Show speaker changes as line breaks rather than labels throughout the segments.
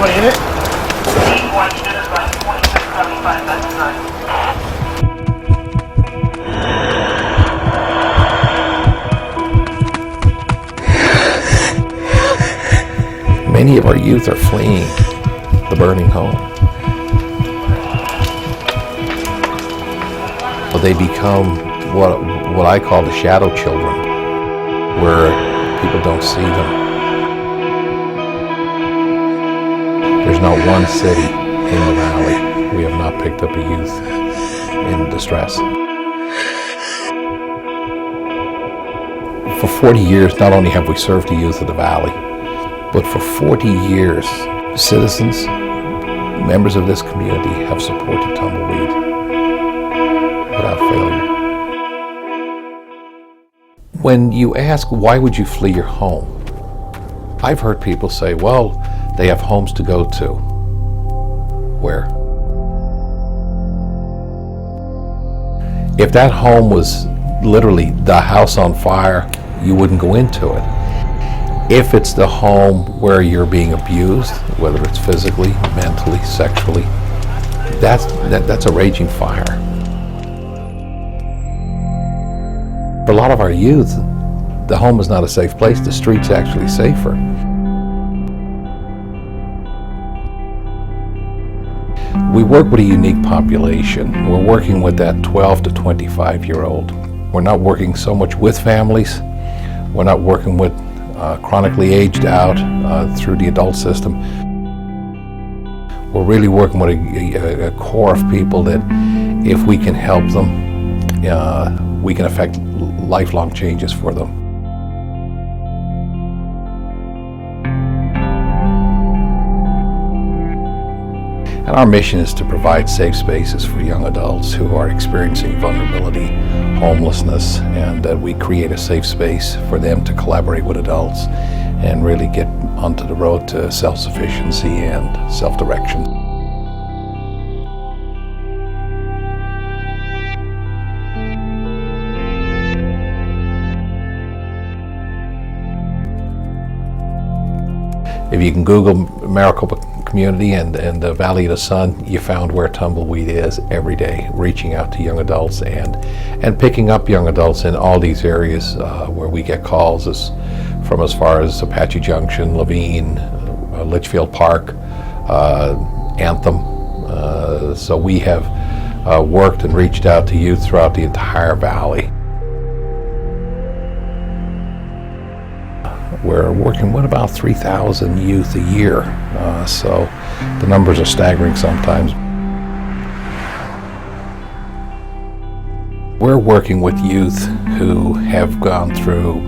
anybody in it?
Many of our youth are fleeing the burning home. They become what I call the shadow children, where people don't see them. There's not one city in the valley we have not picked up a youth in distress. For 40 years, not only have we served the youth of the valley, but for 40 years, citizens, members of this community have supported Tumbleweed without failure. When you ask, why would you flee your home? I've heard people say, well, they have homes to go to. Where? If that home was literally the house on fire, you wouldn't go into it. If it's the home where you're being abused, whether it's physically, mentally, sexually, that's a raging fire. For a lot of our youth, the home is not a safe place. The street's actually safer. We work with a unique population. We're working with that 12 to 25-year-old. We're not working so much with families. We're not working with chronically aged out through the adult system. We're really working with a core of people that if we can help them, we can affect lifelong changes for them. And our mission is to provide safe spaces for young adults who are experiencing vulnerability, homelessness, and that we create a safe space for them to collaborate with adults and really get onto the road to self-sufficiency and self-direction. If you can Google Maricopa community and the Valley of the Sun, you found where Tumbleweed is every day, reaching out to young adults and picking up young adults in all these areas where we get calls from as far as Apache Junction, Levine, Litchfield Park, Anthem. So we have worked and reached out to youth throughout the entire valley. We're working with about 3,000 youth a year, so the numbers are staggering sometimes. We're working with youth who have gone through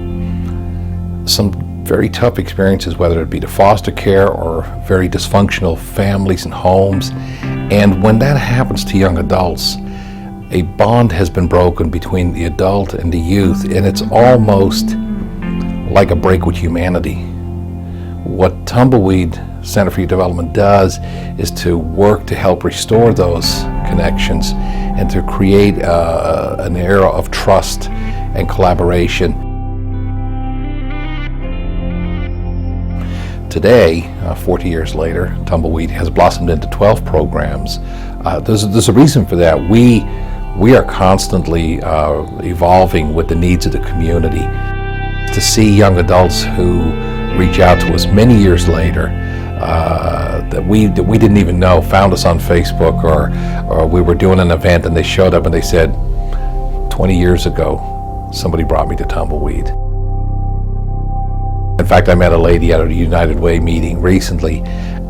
some very tough experiences, whether it be the foster care or very dysfunctional families and homes. And when that happens to young adults, a bond has been broken between the adult and the youth, and it's almost like a break with humanity. What Tumbleweed Center for Youth Development does is to work to help restore those connections and to create an era of trust and collaboration. Today, 40 years later, Tumbleweed has blossomed into 12 programs. There's a reason for that. We are constantly evolving with the needs of the community. To see young adults who reach out to us many years later that we didn't even know, found us on Facebook, or we were doing an event and they showed up and they said, 20 years ago, somebody brought me to Tumbleweed. In fact, I met a lady at a United Way meeting recently,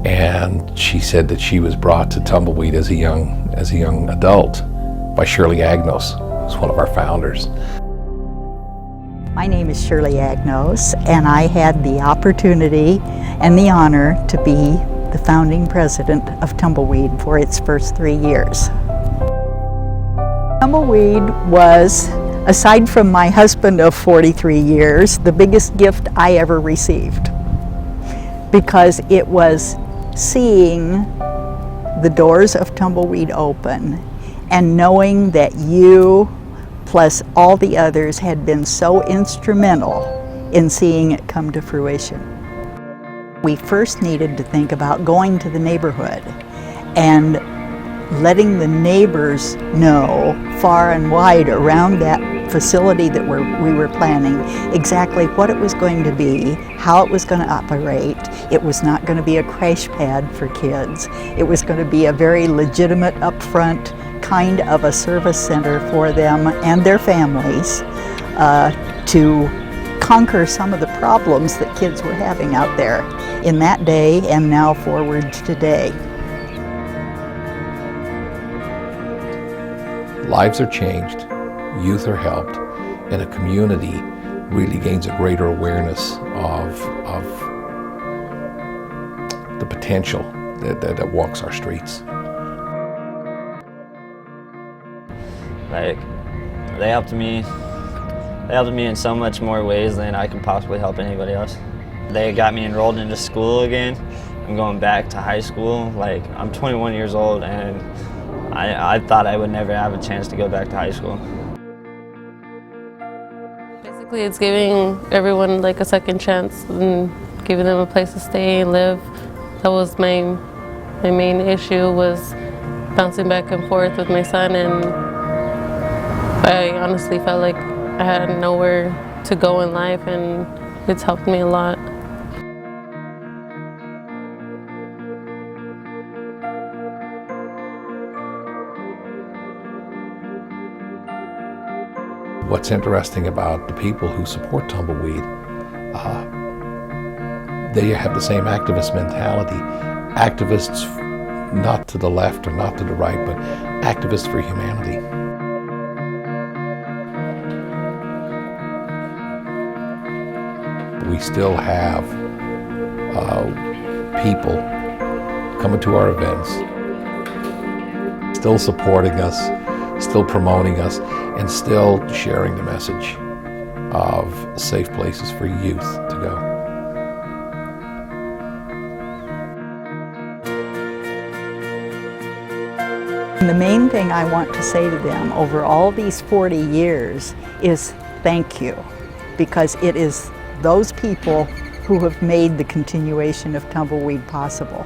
and she said that she was brought to Tumbleweed as a young adult by Shirley Agnos, who's one of our founders.
My name is Shirley Agnos, and I had the opportunity and the honor to be the founding president of Tumbleweed for its first 3 years. Tumbleweed was, aside from my husband of 43 years, the biggest gift I ever received, because it was seeing the doors of Tumbleweed open and knowing that you plus all the others had been so instrumental in seeing it come to fruition. We first needed to think about going to the neighborhood and letting the neighbors know far and wide around that facility that we were planning exactly what it was going to be, how it was going to operate. It was not going to be a crash pad for kids. It was going to be a very legitimate, upfront kind of a service center for them and their families to conquer some of the problems that kids were having out there in that day and now forward to today.
Lives are changed, youth are helped, and a community really gains a greater awareness of the potential that walks our streets.
Like, they helped me in so much more ways than I could possibly help anybody else. They got me enrolled into school again. I'm going back to high school. Like, I'm 21 years old and I thought I would never have a chance to go back to high school.
Basically, it's giving everyone like a second chance and giving them a place to stay and live. That was my main issue, was bouncing back and forth with my son, and I honestly felt like I had nowhere to go in life, and it's helped me a lot.
What's interesting about the people who support Tumbleweed, they have the same activist mentality. Activists not to the left or not to the right, but activists for humanity. We still have people coming to our events, still supporting us, still promoting us, and still sharing the message of safe places for youth to go.
And the main thing I want to say to them over all these 40 years is thank you, because it is those people who have made the continuation of Tumbleweed possible.